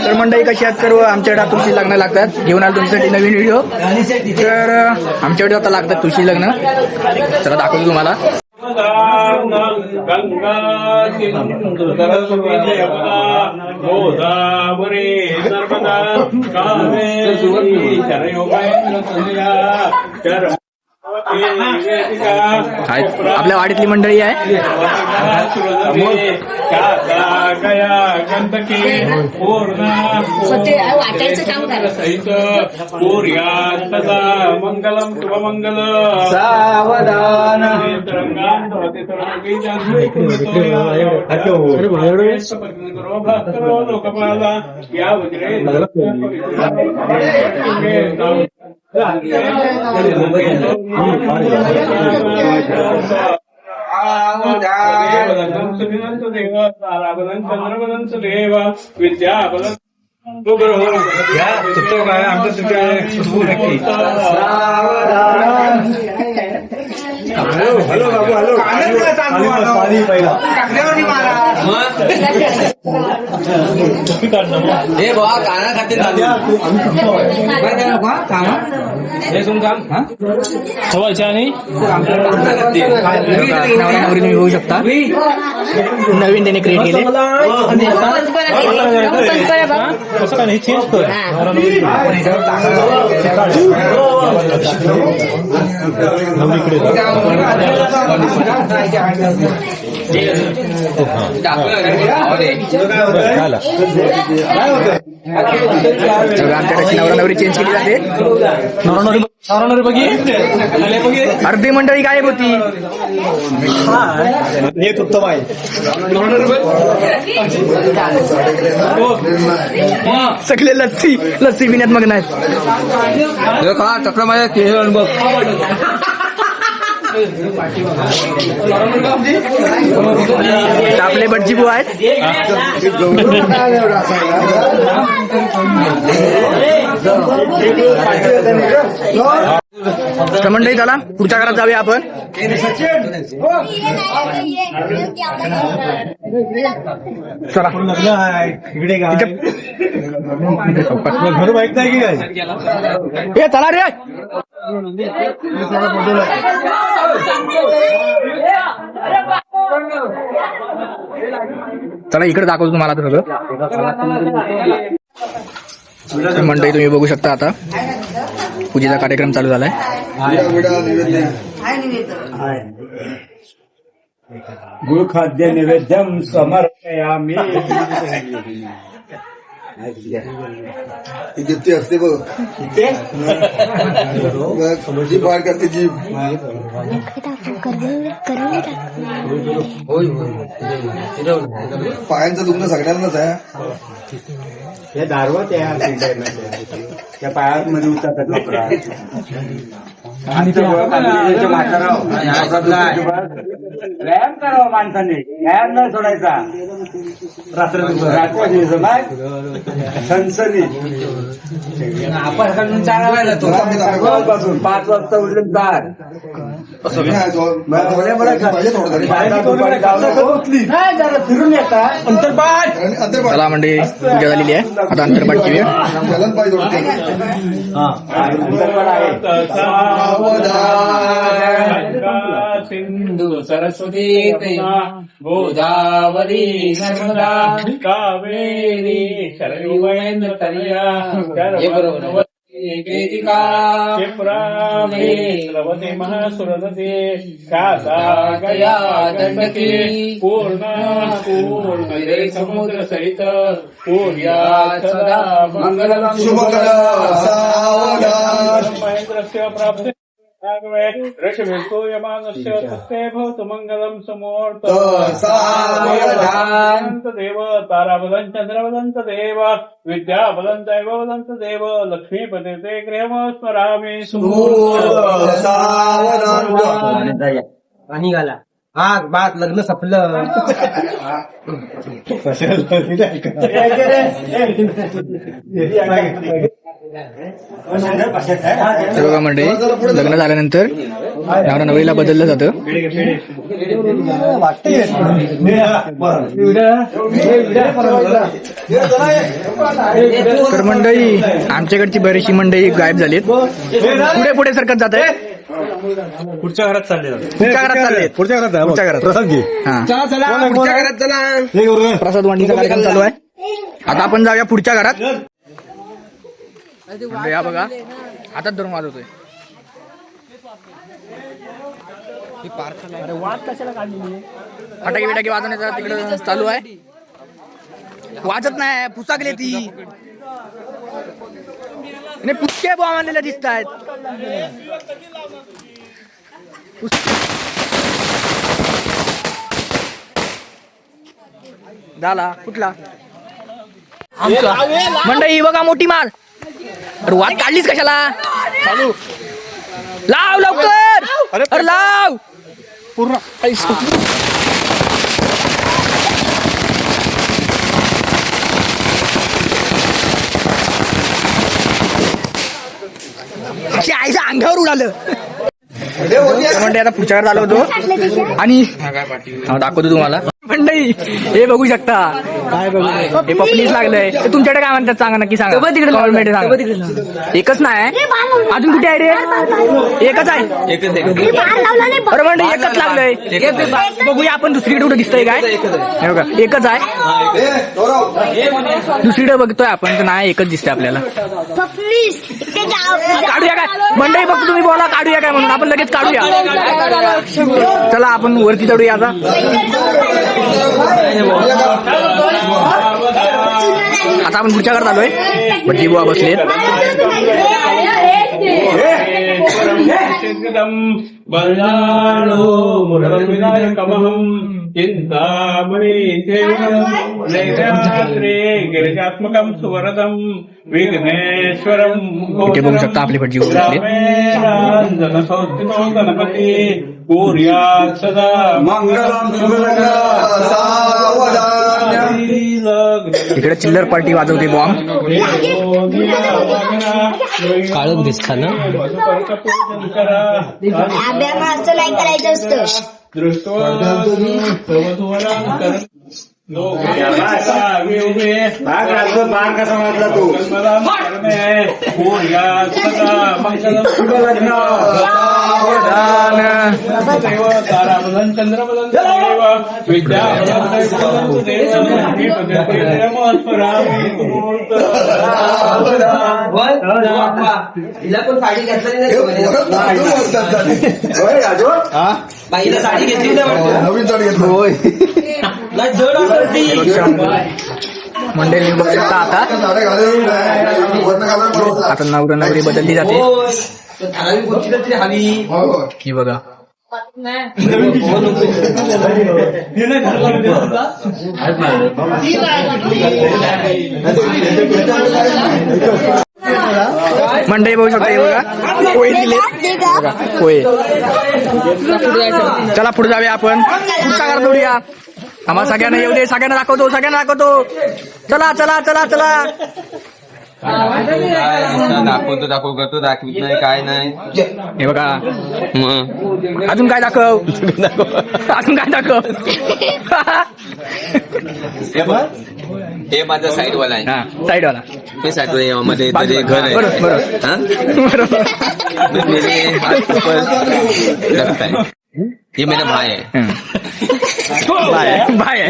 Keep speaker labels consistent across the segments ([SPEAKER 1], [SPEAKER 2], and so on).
[SPEAKER 1] तर मंडळी कशी आहात सर्व? आमच्याकडे तुळशी लग्न लागतात, घेऊन आलो तुमच्यासाठी नवीन व्हिडिओ. तर आमच्याकडे आता लागतात तुळशी लग्न. चला दाखवतो तुम्हाला. आपल्या वाडीतली मंडळी आहे.
[SPEAKER 2] वाटायचं काम
[SPEAKER 3] मंगलम शुभमंगल
[SPEAKER 1] सावधान.
[SPEAKER 3] लोकपाला या देव विद्याबलं काय आमचं हॅलो बाबू हॅलो पहिला
[SPEAKER 1] हे बा काना खाते
[SPEAKER 4] आणि
[SPEAKER 1] तुम्ही होऊ शकता. नवीन त्याने क्रिएट केले.
[SPEAKER 4] कसं काय नाही चेंज कर
[SPEAKER 1] आमच्याकडे नवरा नवरी चेंज केली जाते. अर्धी मंडळी गायब होती.
[SPEAKER 4] एक उत्तम आहे.
[SPEAKER 1] सगळे लस्सी लस्सी पिण्यात मग्न आहेत. चक्र माझ्या अनुभव. आपले बटजी बुवा आहेत. मंडळी चला पुढच्या घरात जाऊया आपण. चला
[SPEAKER 4] इकडे घर माहित नाही की काय
[SPEAKER 1] हे चला रे. चला इकडे दाखवतो तुम्हाला सगळं. मंडळी तुम्ही बघू शकता आता पूजेचा कार्यक्रम चालू झालाय.
[SPEAKER 4] गुरुखाद्य नैवेद्यम समर्पयामि.
[SPEAKER 5] जिप्ती असते बघ जी बाहेर करते जीभ. पायांचं दुखणं सगळ्यांनाच आहे.
[SPEAKER 4] हे दारवा त्या पायात मध्ये उतरतात लोकरा. व्यायाम करावा माणसाने, व्यायाम न सोडायचा. रात्र सनसनी आपण चालवायला तो 5 वाजता उठले दार फिरून येतात.
[SPEAKER 1] चला मंडळी पूजा झालेली आहे. आता अंतरपाठची वेळ.
[SPEAKER 3] सिंधू सरस्वती गोदावरी नर्मदा कावेरी शरयुगेंद्र तनया क्षिप्रावती महासुरदती कासा गया दंडकी पूर्ण पूर्ण समुद्र सहित पूर्यात् सदा मंगलम महेंद्रस्य प्राप्ति ऋषिभिर्सूयमानस्य तस्ते भवतु मंगलम समूर्त. देव ताराबलं चंद्रबलं देव विद्याबलं दैवबलं देव लक्ष्मीपते ते गृहम स्मरामि.
[SPEAKER 6] आणि गाला आज बात लग्न सपलं.
[SPEAKER 1] तर बघा मंडळी, लग्न झाल्यानंतर नवरा नवरीला बदललं जातं. तर मंडळी आमच्याकडची बरीचशी मंडळी गायब झालीत. पुढे पुढे सरकत जात आहे.
[SPEAKER 6] पुढच्या घरात चालले
[SPEAKER 1] पुढच्या घरात चालले.
[SPEAKER 6] पुढच्या घरात
[SPEAKER 1] पुढच्या घरात. हा.
[SPEAKER 5] पुढच्या घरात चला.
[SPEAKER 1] प्रसाद वाढणीचा कार्यक्रम चालू आहे. आता आपण जाऊया पुढच्या घरात. या बघा, हातात धरून वाजवतोय. अरे वाद कशाला काढलेली? फटाके बिटाके वाजवण्याचा तिकडे चालू आहे. वाजत नाही, पुसाकले ती. पुसके बॉम्ब आणलेले दिसत आहेत. झाला कुठला आमचा मंडई बघा, मोठी माल. अरे वाद काढलीस कशाला? चालू लाव लवकर. अरे लाव पूर्ण. आईच्या अंगावर उडालं. म्हणजे आता पुढच्या आलो होतो आणि दाखवतो तुम्हाला मंडई. हे बघू शकता, काय बघू, हे पपलीस लागलंय. ते तुमच्याकडे काय म्हणतात सांगा, नक्की सांगा. गव्हर्नमेंट सांगा. एकच नाही, अजून कुठे आहे रे? एकच आहे. अरे मंडई एकच लागलंय. बघूया आपण दुसरीकडे कुठे दिसतंय काय. हे बघा एकच आहे. दुसरीकडे बघतोय आपण तर नाही, एकच दिसतंय आपल्याला. काढूया काय मंडई? फक्त तुम्ही बोला काढूया काय म्हणून, आपण लगेच काढूया. चला आपण वरती चढूया आता. आता आपण पुढच्या घरात आलोय. भटजी बुवा बसलेत.
[SPEAKER 3] गिरिजात्मकं सुवरदं विघ्नेश्वरं
[SPEAKER 1] इथे बघू शकता आपले भटजी बुवा बसलेत.
[SPEAKER 3] गणपती कुर्यात् सदा
[SPEAKER 5] मंगलम सावधानम.
[SPEAKER 1] इकडे चिल्लर पार्टी वाजवते बॉम्ब.
[SPEAKER 6] काळोख दिसता ना.
[SPEAKER 2] लाईक करायचं असतं.
[SPEAKER 5] बाग कसा वाजला तू?
[SPEAKER 3] ताराबदन चंद्रबदन देव
[SPEAKER 6] तिला पण साडी घेतली बाईला साडी घेतली
[SPEAKER 5] नवीन साडी घेतली. होय.
[SPEAKER 1] मंडळी बघू शकता आता. आता नवरा नवरी बदलली जाते. ही बघा मंडई बघू शकता. हे बघा पोहे दिले. बघा पोहे. चला पुढे जाऊया आपण. पुढचा घरात जाऊया. आम्हाला सगळ्यांना येऊ दे. सगळ्यांना दाखवतो. चला चला चला चला.
[SPEAKER 4] दाखवतो करतो, दाखवित नाही काय नाही.
[SPEAKER 1] हे बघा अजून काय दाखव. अजून काय दाखव.
[SPEAKER 4] हे माझा साईडवाला आहे.
[SPEAKER 1] हा साईडवाला.
[SPEAKER 4] हे साईडवाला मध्ये घर आहे.
[SPEAKER 1] बरोबर.
[SPEAKER 4] मेरे हाथ ऊपर लगता है. ये मेरा भाई है.
[SPEAKER 1] बाय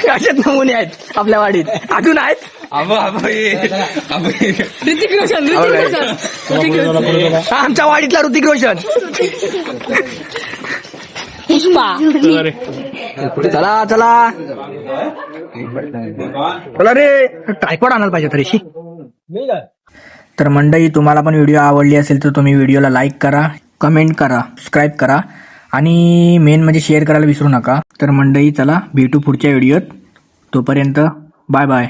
[SPEAKER 1] असेच नमुने आहेत आपल्या वाडीत. अजून आहेत. ऋतिक रोशन. आमच्या वाडीतला ऋतिक रोशन. चला चला चला रे. ट्रायपॉड आणायला पाहिजे तरीशी. तर मंडळी तुम्हाला पण व्हिडिओ आवडली असेल तर तुम्ही व्हिडिओला लाईक करा, कमेंट करा, सबस्क्राईब करा आणि मेन म्हणजे शेअर करायला विसरू नका. तर मंडळी चला भेटू पुढच्या व्हिडिओत. तोपर्यंत बाय बाय.